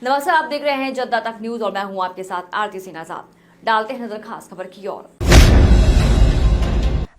नमस्कार, आप देख रहे हैं जनता तक न्यूज और मैं हूं आपके साथ आरती सिन्हा साहब। डालते हैं नजर खास खबर की ओर।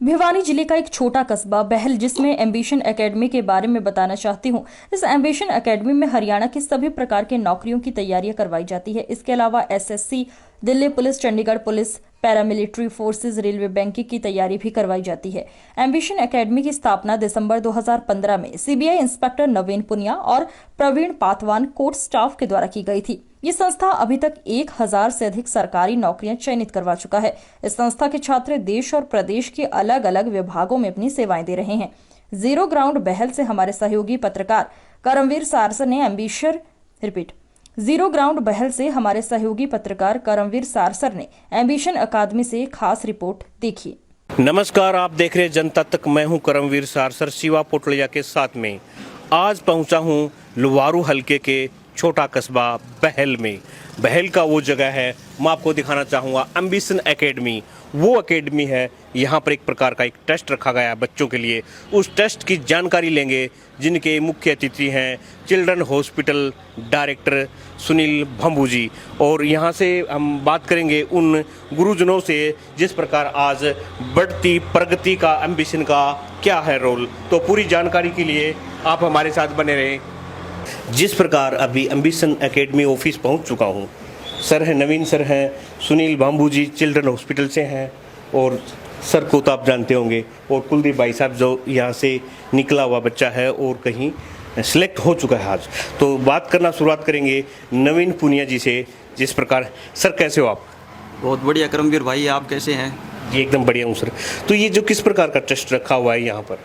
भिवानी जिले का एक छोटा कस्बा बहल, जिसमें एम्बिशन एकेडमी के बारे में बताना चाहती हूँ। इस एम्बिशन एकेडमी में हरियाणा की सभी प्रकार के नौकरियों की तैयारियां करवाई जाती है। इसके अलावा SSC, Delhi police, Chandigarh police, paramilitary forces, railway banking की तैयारी भी करवाई जाती है। एम्बिशन एकेडमी की स्थापना दिसंबर 2015 में सीबीआई इंस्पेक्टर नवीन पुनिया और प्रवीण पातवान कोर्ट स्टाफ के द्वारा की गई थी। ये संस्था अभी तक 1000 से अधिक सरकारी नौकरियां चयनित करवा चुका है। इस संस्था के छात्र देश और प्रदेश के अलग अलग विभागों में अपनी सेवाएं दे रहे हैं। जीरो ग्राउंड बहल से हमारे सहयोगी पत्रकार करमवीर सारसर ने एम्बिशन अकादमी से खास रिपोर्ट देखी। नमस्कार, आप देख रहे हैं जनता तक। मैं हूं करमवीर सारसर, शिवा पोटलिया के साथ में। आज पहुंचा हूं लुवारू हलके के छोटा कस्बा बहल में। बहल का वो जगह है, मैं आपको दिखाना चाहूँगा एम्बिशन एकेडमी। वो एकेडमी है, यहाँ पर एक प्रकार का एक टेस्ट रखा गया है बच्चों के लिए। उस टेस्ट की जानकारी लेंगे, जिनके मुख्य अतिथि हैं चिल्ड्रन हॉस्पिटल डायरेक्टर सुनील भंबू जी। और यहाँ से हम बात करेंगे उन गुरुजनों से जिस प्रकार आज बढ़ती प्रगति का एम्बिशन का क्या है रोल। तो पूरी जानकारी के लिए आप हमारे साथ बने रहें। जिस प्रकार अभी एम्बिशन एकेडमी ऑफिस पहुंच चुका हूं, सर हैं नवीन सर हैं, सुनील बाम्बू जी चिल्ड्रन हॉस्पिटल से हैं, और सर को तो आप जानते होंगे, और कुलदीप भाई साहब जो यहाँ से निकला हुआ बच्चा है और कहीं सिलेक्ट हो चुका है आज। तो बात करना शुरुआत करेंगे नवीन पुनिया जी से। जिस प्रकार सर, कैसे हो आप? बहुत बढ़िया करमवीर भाई, आप कैसे हैं? जी एकदम बढ़िया हूँ सर। तो ये जो किस प्रकार का टेस्ट रखा हुआ है यहाँ पर?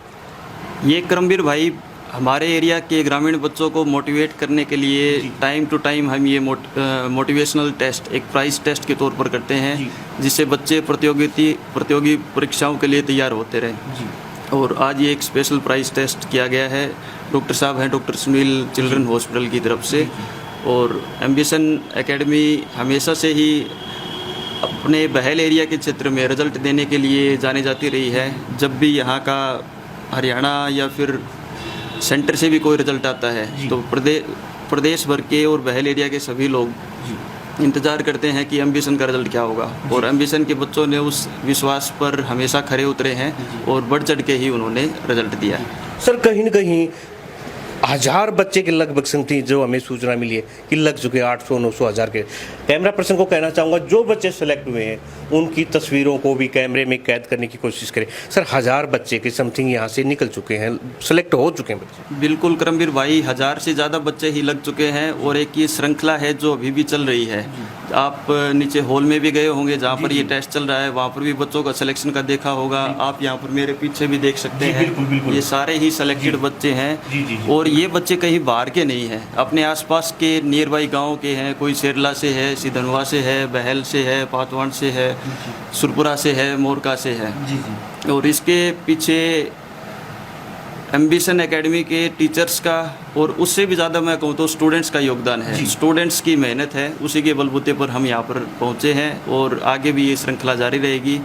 ये करमवीर भाई हमारे एरिया के ग्रामीण बच्चों को मोटिवेट करने के लिए टाइम टू टाइम हम ये मोटिवेशनल टेस्ट एक प्राइज टेस्ट के तौर पर करते हैं, जिससे बच्चे प्रतियोगी परीक्षाओं के लिए तैयार होते रहें। और आज ये एक स्पेशल प्राइज टेस्ट किया गया है। डॉक्टर साहब हैं डॉक्टर सुनील चिल्ड्रन हॉस्पिटल की तरफ से। और एम्बिशन एकेडमी हमेशा से ही अपने बहल एरिया के क्षेत्र में रिजल्ट देने के लिए जानी जाती रही है। जब भी यहाँ का हरियाणा या फिर सेंटर से भी कोई रिजल्ट आता है तो प्रदेश भर के और बहल एरिया के सभी लोग इंतज़ार करते हैं कि एम्बिशन का रिजल्ट क्या होगा। और एम्बिशन के बच्चों ने उस विश्वास पर हमेशा खरे उतरे हैं और बढ़ चढ़ के ही उन्होंने रिजल्ट दिया है। सर, कहीं न कहीं 1000 बच्चे के लगभग संख्या जो हमें सूचना मिली है कि लग चुके 800, 900, 1000 के। कैमरा पर्सन को कहना चाहूँगा, जो बच्चे सेलेक्ट हुए हैं उनकी तस्वीरों को भी कैमरे में कैद करने की कोशिश करें। सर, 1000 बच्चे के समथिंग यहाँ से निकल चुके हैं, सेलेक्ट हो चुके हैं बच्चे? बिल्कुल करमवीर भाई, 1000 से ज़्यादा बच्चे ही लग चुके हैं। और एक ये श्रृंखला है जो अभी भी चल रही है। आप नीचे हॉल में भी गए होंगे जहाँ पर ये टेस्ट चल रहा है, वहाँ पर भी बच्चों का सिलेक्शन का देखा होगा। आप यहाँ पर मेरे पीछे भी देख सकते हैं। बिल्कुल, बिल्कुल। ये सारे ही सिलेक्टेड बच्चे हैं। और ये बच्चे कहीं बाहर के नहीं हैं, अपने आसपास के नियर बाई गाँव के हैं। कोई शेरला से है, सिधनवा से है, बहल से है, पातवान से है, सुरपुरा से है, मोरका से है। और इसके पीछे एम्बिशन एकेडमी के टीचर्स का और उससे भी ज़्यादा मैं कहूँ तो स्टूडेंट्स का योगदान है। स्टूडेंट्स की मेहनत है, उसी के बलबूते पर हम यहाँ पर पहुँचे हैं और आगे भी ये श्रृंखला जारी रहेगी।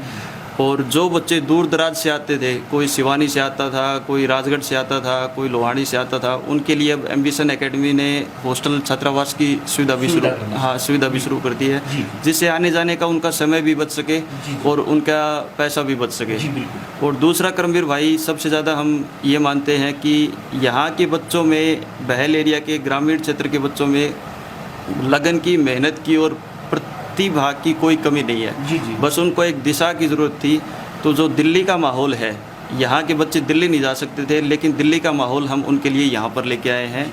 और जो बच्चे दूर दराज से आते थे, कोई सिवानी से आता था, कोई राजगढ़ से आता था, कोई लोहानी से आता था, उनके लिए अब एम्बिशन एकेडमी ने हॉस्टल छात्रावास की सुविधा भी शुरू कर दी है, जिससे आने जाने का उनका समय भी बच सके और उनका पैसा भी बच सके। और दूसरा करमवीर भाई, सबसे ज़्यादा हम ये मानते हैं कि यहाँ के बच्चों में, बहल एरिया के ग्रामीण क्षेत्र के बच्चों में लगन की, मेहनत की और प्रतिभा की कोई कमी नहीं है। बस उनको एक दिशा की ज़रूरत थी। तो जो दिल्ली का माहौल है, यहाँ के बच्चे दिल्ली नहीं जा सकते थे, लेकिन दिल्ली का माहौल हम उनके लिए यहाँ पर लेके आए हैं।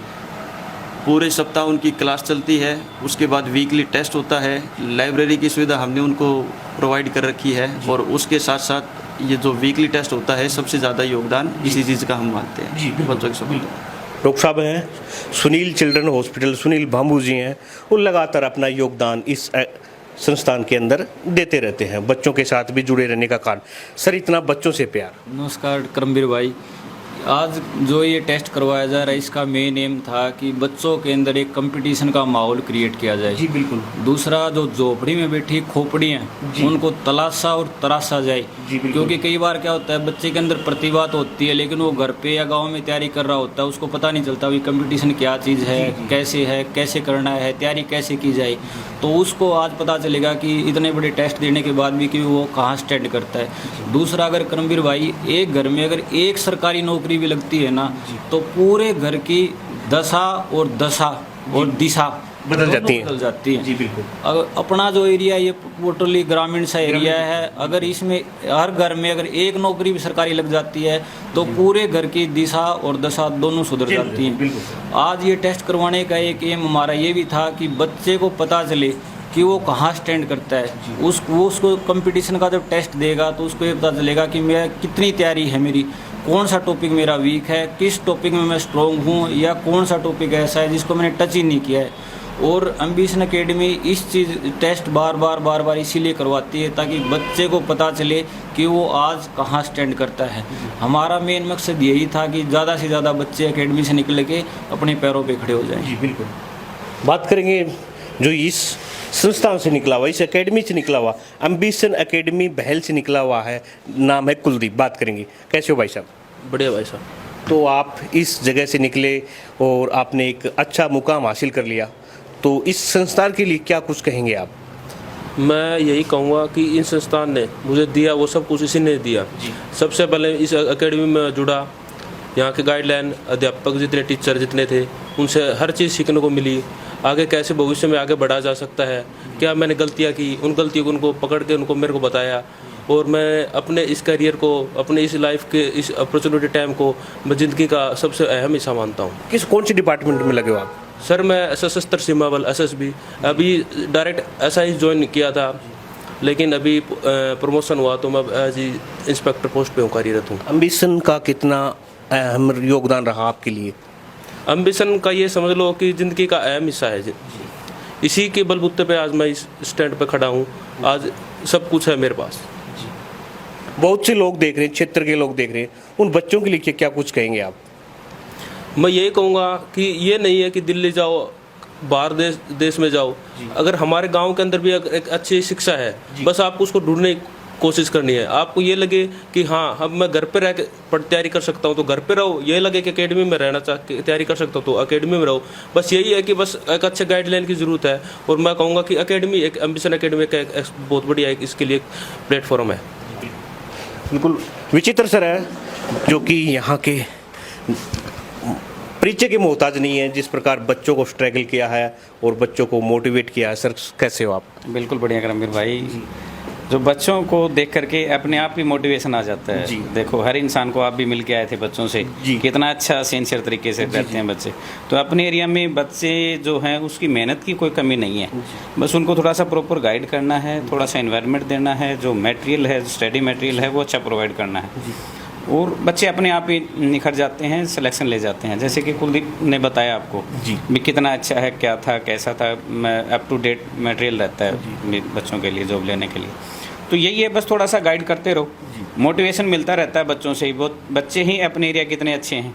पूरे सप्ताह उनकी क्लास चलती है, उसके बाद वीकली टेस्ट होता है। लाइब्रेरी की सुविधा हमने उनको प्रोवाइड कर रखी है। और उसके साथ साथ ये जो वीकली टेस्ट होता है, सबसे ज़्यादा योगदान इसी चीज़ का हम मानते हैं बच्चों के सपोर्ट। डॉक्टर साहब हैं सुनील चिल्ड्रन हॉस्पिटल, सुनील भांबू जी हैं, वो लगातार अपना योगदान इस संस्थान के अंदर देते रहते हैं, बच्चों के साथ भी जुड़े रहने का कारण। सर, इतना बच्चों से प्यार। नमस्कार करमवीर भाई, आज जो ये टेस्ट करवाया जा रहा है इसका मेन एम था कि बच्चों के अंदर एक कंपटीशन का माहौल क्रिएट किया जाए। जी बिल्कुल। दूसरा, जो झोपड़ी में बैठी खोपड़ी हैं उनको तलाशा और तराशा जाए। क्योंकि कई बार क्या होता है, बच्चे के अंदर प्रतिभा तो होती है लेकिन वो घर पे या गांव में तैयारी कर रहा होता है, उसको पता नहीं चलता कि कंपटीशन क्या चीज़ है, कैसे करना है, तैयारी कैसे की जाए। तो उसको आज पता चलेगा कि इतने बड़े टेस्ट देने के बाद भी कि वो कहाँ स्टैंड करता है। दूसरा, अगर करमवीर भाई एक घर में अगर एक सरकारी नौकरी भी लगती है ना, तो पूरे घर की दशा और दिशा बदल जाती है। जी बिल्कुल। अगर अपना जो एरिया ये टोटली ग्रामीण सा एरिया है, अगर इसमें हर घर में अगर एक नौकरी भी सरकारी लग जाती है तो पूरे घर की दिशा और दशा दोनों सुधर जाती हैं। आज ये टेस्ट करवाने का एक एम हमारा ये भी था कि बच्चे को पता चले कि वो कहाँ स्टैंड करता है। उसको कंपटीशन का जब टेस्ट देगा तो उसको ये पता चलेगा कि मैं कितनी तैयारी है मेरी, कौन सा टॉपिक मेरा वीक है, किस टॉपिक में मैं स्ट्रॉन्ग हूँ, या कौन सा टॉपिक ऐसा है जिसको मैंने टच ही नहीं किया है। और एम्बिशन एकेडमी इस चीज़ टेस्ट बार बार इसीलिए करवाती है ताकि बच्चे को पता चले कि वो आज कहाँ स्टैंड करता है। हमारा मेन मकसद यही था कि ज़्यादा से ज़्यादा बच्चे एकेडमी से निकल के अपने पैरों पे खड़े हो जाएं। जी बिल्कुल। बात करेंगे जो इस संस्थान से निकला हुआ, इस एकेडमी से निकला हुआ, एम्बिशन एकेडमी बहल से निकला हुआ है, नाम है कुलदीप। बात करेंगे, कैसे हो भाई साहब? बढ़िया भाई साहब। तो आप इस जगह से निकले और आपने एक अच्छा मुकाम हासिल कर लिया, तो इस संस्थान के लिए क्या कुछ कहेंगे आप? मैं यही कहूँगा कि इन संस्थान ने मुझे दिया वो सब कुछ इसी ने दिया। सबसे पहले इस एकेडमी में जुड़ा, यहाँ के गाइडलाइन, अध्यापक जितने टीचर जितने थे उनसे हर चीज़ सीखने को मिली। आगे कैसे भविष्य में आगे बढ़ा जा सकता है, क्या मैंने गलतियाँ की, उन गलतियों को उनको पकड़ के उनको मेरे को बताया। और मैं अपने इस करियर को, अपने इस लाइफ के इस अपॉर्चुनिटी टाइम को मैं ज़िंदगी का सबसे अहम हिस्सा मानता हूँ। कौन सी डिपार्टमेंट में लगे हो आप? सर मैं सशस्त्र सीमा बल SSB अभी डायरेक्ट SI ज्वाइन किया था, लेकिन अभी प्रमोशन हुआ तो मैं एज इंस्पेक्टर पोस्ट पे हूँ, कार्यरत हूँ। एम्बिशन का कितना अहम योगदान रहा आपके लिए? एम्बिशन का ये समझ लो कि ज़िंदगी का अहम हिस्सा है। इसी के बलबूते पे आज मैं इस स्टैंड पे खड़ा हूँ, आज सब कुछ है मेरे पास। बहुत से लोग देख रहे हैं, क्षेत्र के लोग देख रहे हैं, उन बच्चों के लिए क्या कुछ कहेंगे आप? मैं यही कहूँगा कि ये नहीं है कि दिल्ली जाओ, बाहर देश में जाओ, अगर हमारे गांव के अंदर भी एक अच्छी शिक्षा है, बस आपको उसको ढूंढने की कोशिश करनी है। आपको ये लगे कि हाँ अब मैं घर पे रह के तैयारी कर सकता हूँ तो घर पे रहो, ये लगे कि एकेडमी में रहना तैयारी कर सकता हूँ तो एकेडमी में रहो। बस यही है कि बस एक अच्छे गाइडलाइन की ज़रूरत है। और मैं कहूँगा कि एकेडमी, एक एम्बिशन एकेडमी का एक बहुत बढ़िया इसके लिए प्लेटफॉर्म है। बिल्कुल विचित्र सर है, जो कि यहाँ के परिचय के मोहताज नहीं है, जिस प्रकार बच्चों को स्ट्रगल किया है और बच्चों को मोटिवेट किया है। सर कैसे हो आप? बिल्कुल बढ़िया करमवीर भाई। जो बच्चों को देख करके अपने आप ही मोटिवेशन आ जाता है। देखो हर इंसान को, आप भी मिल के आए थे बच्चों से, कितना अच्छा सिंसियर तरीके से रहते हैं बच्चे। तो अपने एरिया में बच्चे जो हैं उसकी मेहनत की कोई कमी नहीं है, बस उनको थोड़ा सा प्रॉपर गाइड करना है, थोड़ा सा इन्वायरमेंट देना है, जो मटेरियल है, स्टडी मटेरियल है वो अच्छा प्रोवाइड करना है, और बच्चे अपने आप ही निखर जाते हैं, सिलेक्शन ले जाते हैं। जैसे कि कुलदीप ने बताया आपको भी कितना अच्छा है, क्या था, कैसा था, अप टू डेट मटेरियल रहता है बच्चों के लिए जॉब लेने के लिए। तो यही है, बस थोड़ा सा गाइड करते रहो, मोटिवेशन मिलता रहता है बच्चों से ही। बहुत बच्चे ही अपने एरिया कितने अच्छे हैं,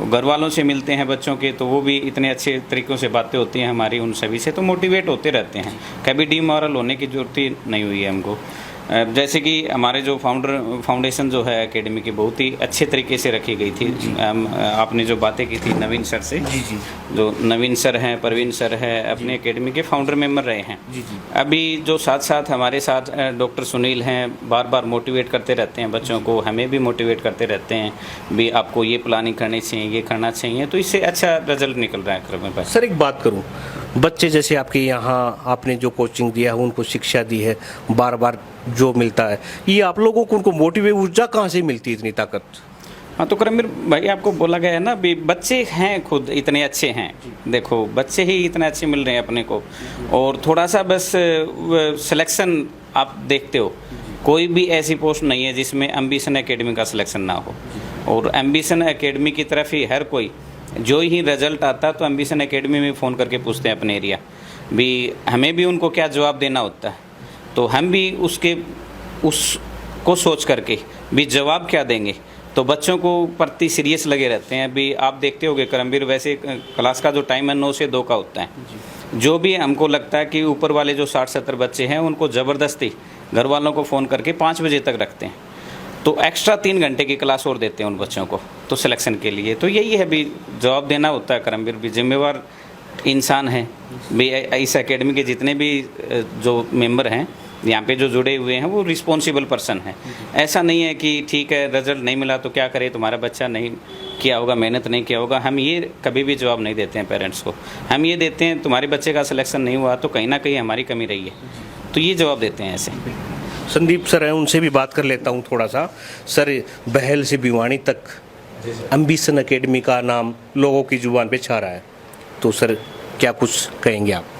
घर वालों से मिलते हैं बच्चों के तो वो भी इतने अच्छे तरीक़ों से बातें होती हैं हमारी उन सभी से, तो मोटिवेट होते रहते हैं। कभी डीमोरल होने की ज़रूरत ही नहीं हुई है हमको। जैसे कि हमारे जो फाउंडेशन जो है एकेडमी की बहुत ही अच्छे तरीके से रखी गई थी। आपने जो बातें की थी नवीन सर से, जो नवीन सर हैं, परवीन सर हैं, अपने एकेडमी के फाउंडर मेंबर रहे हैं। अभी जो साथ साथ हमारे साथ डॉक्टर सुनील हैं, बार बार मोटिवेट करते रहते हैं बच्चों को, हमें भी मोटिवेट करते रहते हैं भी आपको ये प्लानिंग करनी चाहिए, ये करना चाहिए, तो इससे अच्छा रिजल्ट निकल रहा है करमवीर भाई। सर एक बात करूं, बच्चे जैसे आपके यहाँ आपने जो कोचिंग दिया है, उनको शिक्षा दी है, बार बार जो मिलता है, ये आप लोगों को उनको मोटिवेट ऊर्जा कहाँ से मिलती है, इतनी ताकत? हाँ तो करमवीर भाई आपको बोला गया है ना भी बच्चे हैं खुद इतने अच्छे हैं। देखो बच्चे ही इतने अच्छे मिल रहे हैं अपने को, और थोड़ा सा बस सिलेक्शन आप देखते हो, कोई भी ऐसी पोस्ट नहीं है जिसमें एम्बिशन एकेडमी का सिलेक्शन ना हो, और एम्बिशन एकेडमी की तरफ ही हर कोई, जो ही रिजल्ट आता तो एम्बिशन एकेडमी में फ़ोन करके पूछते हैं अपने एरिया भी, हमें भी उनको क्या जवाब देना होता है, तो हम भी उसको सोच करके भी जवाब क्या देंगे, तो बच्चों को प्रति सीरियस लगे रहते हैं। अभी आप देखते होंगे करमवीर, वैसे क्लास का जो टाइम है 9 से 2 का होता है। जो भी हमको लगता है कि ऊपर वाले जो 60-70 बच्चे हैं उनको ज़बरदस्ती घर वालों को फ़ोन करके 5 बजे तक रखते हैं, तो एक्स्ट्रा 3 घंटे की क्लास और देते हैं उन बच्चों को तो सिलेक्शन के लिए। तो यही है भी जवाब देना होता है। करमवीर भी जिम्मेवार इंसान है भी। इस एकेडमी के जितने भी जो मेंबर हैं यहाँ पे जो जुड़े हुए हैं वो रिस्पॉन्सिबल पर्सन हैं। ऐसा नहीं है कि ठीक है रिजल्ट नहीं मिला तो क्या करे, तुम्हारा बच्चा नहीं किया होगा, मेहनत नहीं किया होगा। हम ये कभी भी जवाब नहीं देते हैं पेरेंट्स को। हम ये देते हैं तुम्हारे बच्चे का सिलेक्शन नहीं हुआ तो कहीं ना कहीं हमारी कमी रही है, तो ये जवाब देते हैं ऐसे। संदीप सर हैं, उनसे भी बात कर लेता हूं थोड़ा सा। सर, बहल से भिवानी तक एम्बिशन एकेडमी का नाम लोगों की जुबान पे छा रहा है, तो सर क्या कुछ कहेंगे आप?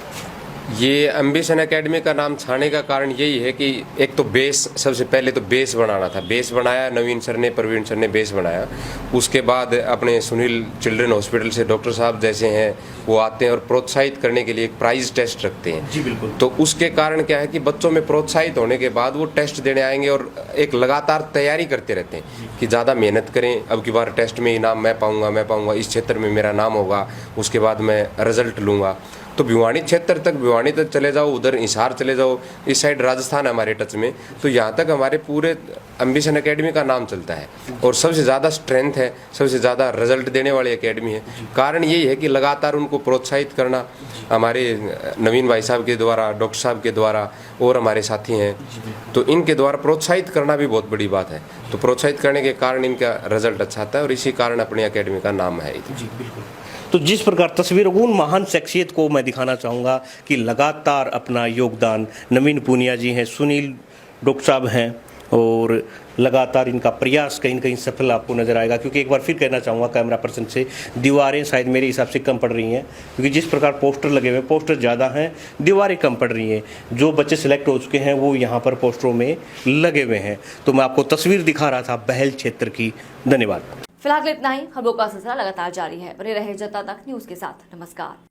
ये एम्बिशन एकेडमी का नाम छाने का कारण यही है कि एक तो बेस, सबसे पहले तो बेस बनाना था। बेस बनाया नवीन सर ने, प्रवीण सर ने बेस बनाया। उसके बाद अपने सुनील चिल्ड्रन हॉस्पिटल से डॉक्टर साहब जैसे हैं वो आते हैं और प्रोत्साहित करने के लिए एक प्राइज टेस्ट रखते हैं। जी बिल्कुल। तो उसके कारण क्या है कि बच्चों में प्रोत्साहित होने के बाद वो टेस्ट देने आएंगे और एक लगातार तैयारी करते रहते हैं कि ज़्यादा मेहनत करें, अब की बार टेस्ट में इनाम मैं पाऊँगा, इस क्षेत्र में मेरा नाम होगा, उसके बाद मैं रिजल्ट लूँगा। तो भिवानी क्षेत्र तक, भिवानी तक चले जाओ, उधर हिसार चले जाओ, इस साइड राजस्थान है हमारे टच में, तो यहाँ तक हमारे पूरे एम्बिशन एकेडमी का नाम चलता है और सबसे ज़्यादा स्ट्रेंथ है, सबसे ज़्यादा रिजल्ट देने वाली एकेडमी है। कारण यही है कि लगातार उनको प्रोत्साहित करना हमारे नवीन भाई साहब के द्वारा, डॉक्टर साहब के द्वारा और हमारे साथी हैं, तो इनके द्वारा प्रोत्साहित करना भी बहुत बड़ी बात है। तो प्रोत्साहित करने के कारण इनका रिजल्ट अच्छा आता है और इसी कारण अपनी एकेडमी का नाम है। जी बिल्कुल। तो जिस प्रकार तस्वीर उन महान शख्सियत को मैं दिखाना चाहूँगा कि लगातार अपना योगदान, नवीन पूनिया जी हैं, सुनील डॉक्टर साहब हैं, और लगातार इनका प्रयास कहीं ना कहीं सफल आपको नज़र आएगा। क्योंकि एक बार फिर कहना चाहूँगा कैमरा पर्सन से, दीवारें शायद मेरे हिसाब से कम पड़ रही हैं, क्योंकि जिस प्रकार पोस्टर लगे हुए हैं, पोस्टर ज़्यादा हैं, दीवारें कम पड़ रही हैं। जो बच्चे सिलेक्ट हो चुके हैं वो यहाँ पर पोस्टरों में लगे हुए हैं। तो मैं आपको तस्वीर दिखा रहा था बहल क्षेत्र की। धन्यवाद। फिलहाल इतना ही। खबरों का सिलसिला लगातार जारी है। बने रहे जनता तक न्यूज़ के साथ। नमस्कार।